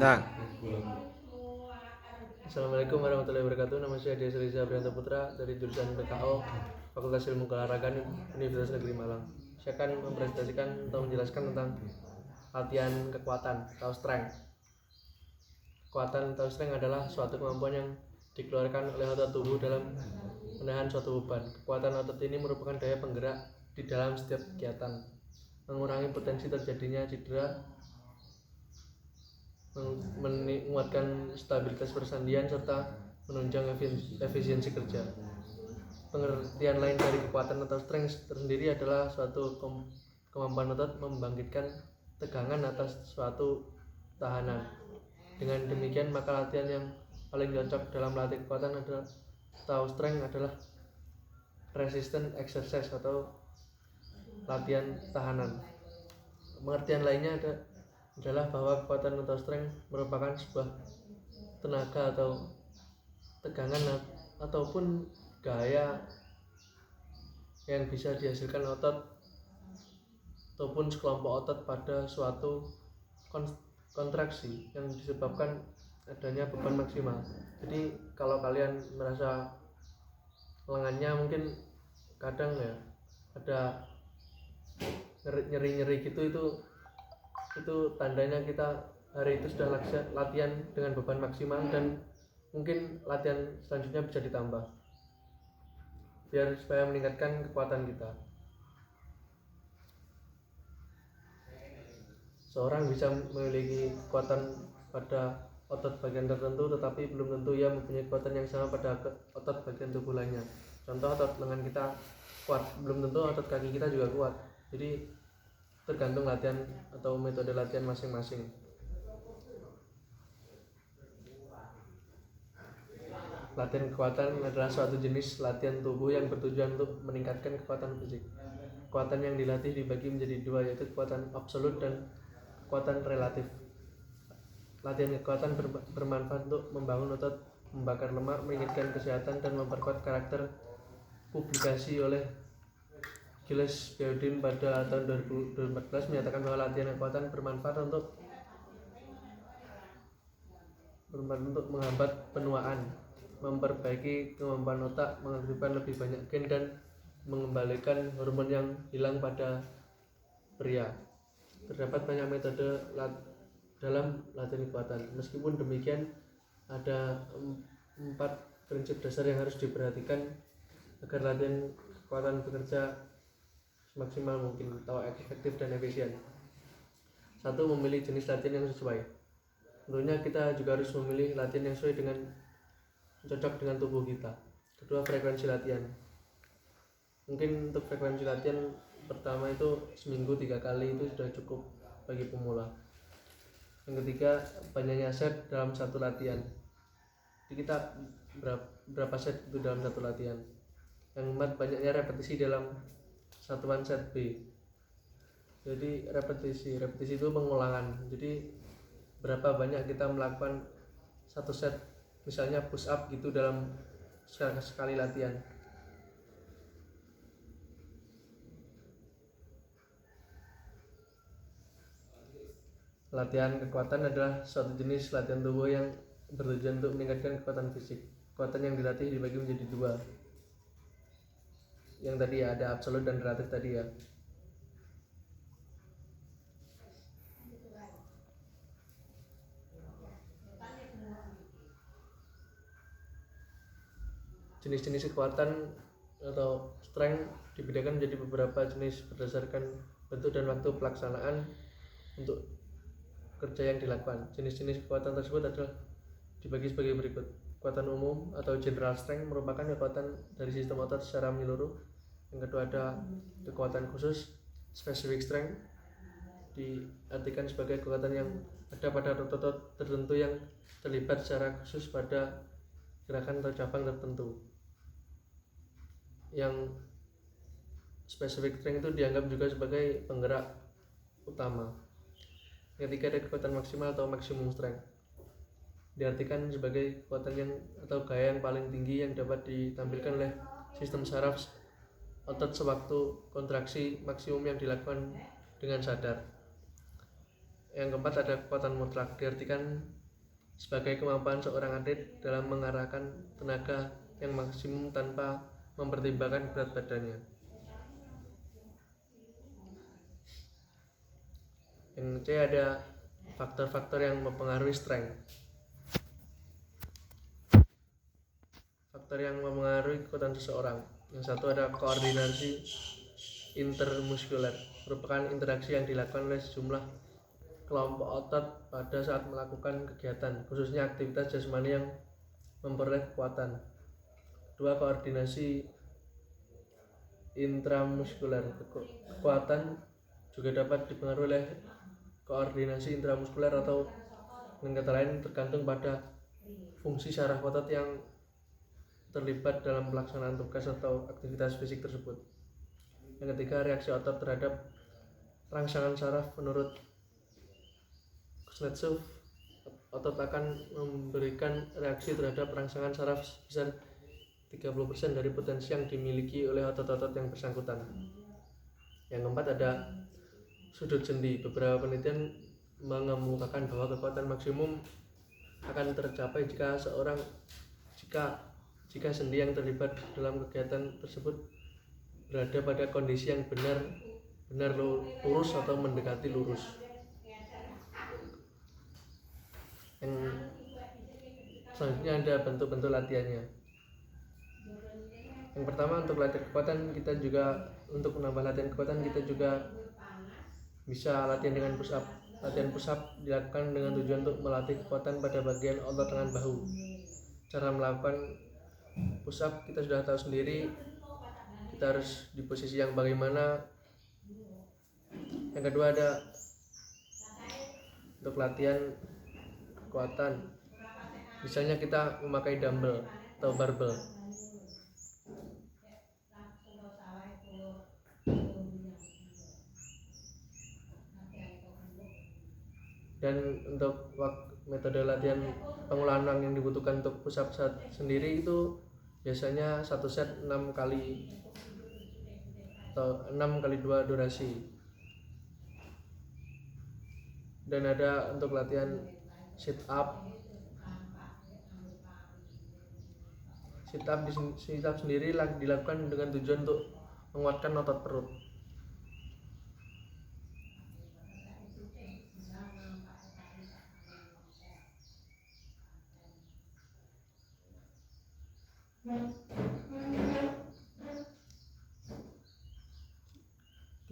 Nah, Assalamualaikum warahmatullahi wabarakatuh. Nama saya Desa Riza Prianto Putra dari jurusan PKO Fakultas Ilmu Keolahragaan Universitas Negeri Malang. Saya akan mempresentasikan atau menjelaskan tentang latihan kekuatan atau strength. Kekuatan atau strength adalah suatu kemampuan yang dikeluarkan oleh otot tubuh dalam menahan suatu beban. Kekuatan otot ini merupakan daya penggerak di dalam setiap kegiatan, mengurangi potensi terjadinya cedera, menguatkan stabilitas persendian, serta menunjang efisiensi kerja. Pengertian lain dari kekuatan atau strength tersendiri adalah suatu kemampuan otot membangkitkan tegangan atas suatu tahanan. Dengan demikian, maka latihan yang paling cocok dalam melatih kekuatan atau strength adalah resistance exercise atau latihan tahanan. Pengertian lainnya adalah bahwa kekuatan atau strength merupakan sebuah tenaga atau tegangan ataupun gaya yang bisa dihasilkan otot ataupun sekelompok otot pada suatu kontraksi yang disebabkan adanya beban maksimal. Jadi kalau kalian merasa lengannya mungkin kadang ya ada nyeri-nyeri gitu, itu tandanya kita hari itu sudah latihan dengan beban maksimal, dan mungkin latihan selanjutnya bisa ditambah biar supaya meningkatkan kekuatan kita. Seorang bisa memiliki kekuatan pada otot bagian tertentu, tetapi belum tentu ia mempunyai kekuatan yang sama pada otot bagian tubuh lainnya. Contoh, otot lengan kita kuat, belum tentu otot kaki kita juga kuat. Jadi tergantung latihan atau metode latihan masing-masing. Latihan kekuatan adalah suatu jenis latihan tubuh yang bertujuan untuk meningkatkan kekuatan fisik. Kekuatan yang dilatih dibagi menjadi dua, yaitu kekuatan absolut dan kekuatan relatif. Latihan kekuatan bermanfaat untuk membangun otot, membakar lemak, meningkatkan kesehatan, dan memperkuat karakter. Publikasi oleh Gilles Beudin pada tahun 2014 menyatakan bahwa latihan kekuatan bermanfaat untuk menghambat penuaan, memperbaiki kemampuan otak, mengaktifkan lebih banyak gen, dan mengembalikan hormon yang hilang pada pria. Terdapat banyak metode dalam latihan kekuatan. Meskipun demikian, ada 4 prinsip dasar yang harus diperhatikan agar latihan kekuatan bekerja semaksimal mungkin atau efektif dan efisien. 1. Memilih jenis latihan yang sesuai. Tentunya kita juga harus memilih latihan yang sesuai dengan cocok dengan tubuh kita. 2. Frekuensi latihan. Mungkin untuk frekuensi latihan pertama itu seminggu 3 kali itu sudah cukup bagi pemula. Yang ketiga, banyaknya set dalam satu latihan. Jadi kita berapa set itu dalam satu latihan. Yang keempat, banyaknya repetisi dalam satuan set B. Jadi repetisi itu pengulangan. Jadi berapa banyak kita melakukan satu set, misalnya push up gitu dalam sekali latihan. Latihan kekuatan adalah suatu jenis latihan tubuh yang bertujuan untuk meningkatkan kekuatan fisik. Kekuatan yang dilatih dibagi menjadi dua. Yang tadi ya, ada absolut dan relatif tadi ya. Jenis-jenis kekuatan atau strength dibedakan menjadi beberapa jenis berdasarkan bentuk dan waktu pelaksanaan untuk kerja yang dilakukan. Jenis-jenis kekuatan tersebut adalah dibagi sebagai berikut. Kekuatan umum atau general strength merupakan kekuatan dari sistem otot secara menyeluruh. Yang kedua ada kekuatan khusus, specific strength, diartikan sebagai kekuatan yang ada pada otot tertentu yang terlibat secara khusus pada gerakan atau cabang tertentu. Yang specific strength itu dianggap juga sebagai penggerak utama. Ketiga ada kekuatan maksimal atau maximum strength, diartikan sebagai kekuatan yang atau gaya yang paling tinggi yang dapat ditampilkan oleh sistem saraf otot sewaktu kontraksi maksimum yang dilakukan dengan sadar. Yang keempat ada kekuatan mutlak, diartikan sebagai kemampuan seorang atlet dalam mengarahkan tenaga yang maksimum tanpa mempertimbangkan berat badannya. Yang C ada faktor-faktor yang mempengaruhi strength. Faktor yang mempengaruhi kekuatan seseorang. Yang satu ada koordinasi intermuskuler, merupakan interaksi yang dilakukan oleh sejumlah kelompok otot pada saat melakukan kegiatan, khususnya aktivitas jasmani yang memperoleh kekuatan. Dua, koordinasi intramuskuler. Kekuatan juga dapat dipengaruhi oleh koordinasi intramuskuler atau dengan kata lain tergantung pada fungsi saraf otot yang terlibat dalam pelaksanaan tugas atau aktivitas fisik tersebut. Yang ketiga, reaksi otot terhadap rangsangan saraf. Menurut Kuznetsov, otot akan memberikan reaksi terhadap rangsangan saraf sebesar 30% dari potensi yang dimiliki oleh otot-otot yang bersangkutan. Yang keempat ada sudut sendi. Beberapa penelitian mengemukakan bahwa kekuatan maksimum akan tercapai jika sendi yang terlibat dalam kegiatan tersebut berada pada kondisi yang benar lurus atau mendekati lurus. Yang selanjutnya ada bentuk-bentuk latihannya. Yang pertama, untuk latihan kekuatan untuk menambah latihan kekuatan kita juga bisa latihan dengan push up. Latihan push up dilakukan dengan tujuan untuk melatih kekuatan pada bagian otot lengan bahu. Cara melakukan push up kita sudah tahu sendiri, kita harus di posisi yang bagaimana. Yang kedua ada untuk latihan kekuatan, misalnya kita memakai dumbbell atau barbell. Dan untuk metode latihan pengulangan yang dibutuhkan untuk push up sendiri itu biasanya satu set 6 kali atau 6 kali 2 durasi. Dan ada untuk latihan sit up. Sit up sendiri dilakukan dengan tujuan untuk menguatkan otot perut.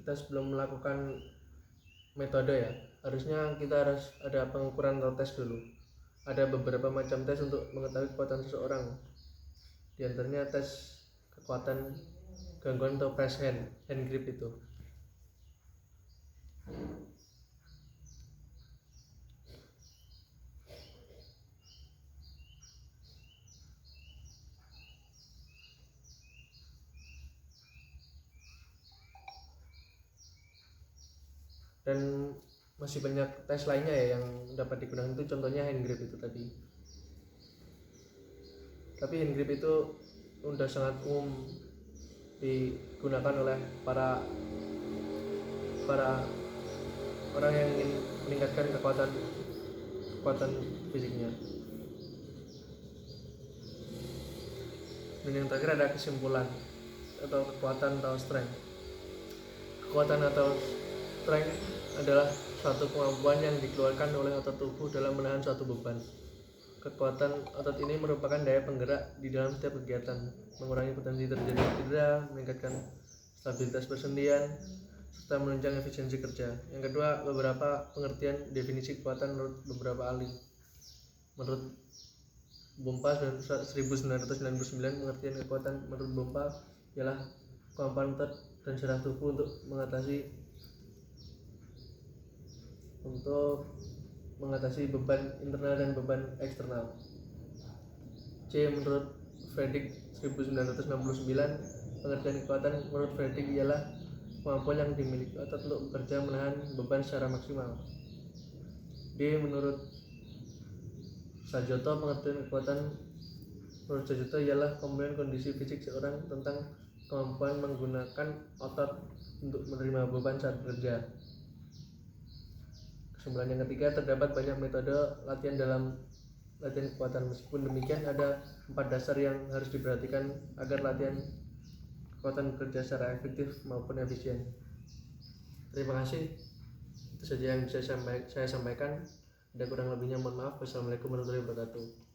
Kita sebelum melakukan metode ya, harusnya kita harus ada pengukuran atau tes dulu. Ada beberapa macam tes untuk mengetahui kekuatan seseorang. Di antaranya tes kekuatan gangguan atau press hand grip itu. Dan masih banyak tes lainnya ya yang dapat digunakan, itu contohnya hand grip itu tadi. Tapi hand grip itu sudah sangat umum digunakan oleh para orang yang ingin meningkatkan kekuatan fisiknya. Dan yang terakhir ada kesimpulan atau kekuatan atau strength. Kekuatan atau strength adalah suatu kemampuan yang dikeluarkan oleh otot tubuh dalam menahan suatu beban. Kekuatan otot ini merupakan daya penggerak di dalam setiap kegiatan, mengurangi potensi terjadi cedera, meningkatkan stabilitas persendian, serta menunjang efisiensi kerja. Yang kedua, beberapa pengertian definisi kekuatan menurut beberapa ahli. Menurut Bompa 1999, pengertian kekuatan menurut Bompa ialah kemampuan otot dan saraf tubuh untuk mengatasi beban internal dan beban eksternal. C, menurut Fredrik 1969, pengertian kekuatan menurut Fredrik ialah kemampuan yang dimiliki otot untuk bekerja menahan beban secara maksimal. D, menurut Sajoto, pengertian kekuatan menurut Sajoto ialah komponen kondisi fisik seorang tentang kemampuan menggunakan otot untuk menerima beban saat bekerja. Kesimpulan yang ketiga, terdapat banyak metode latihan dalam latihan kekuatan. Meskipun demikian, ada 4 dasar yang harus diperhatikan agar latihan kekuatan bekerja secara efektif maupun efisien. Terima kasih. Itu saja yang bisa saya sampaikan. Ada kurang lebihnya mohon maaf. Wassalamualaikum warahmatullahi wabarakatuh.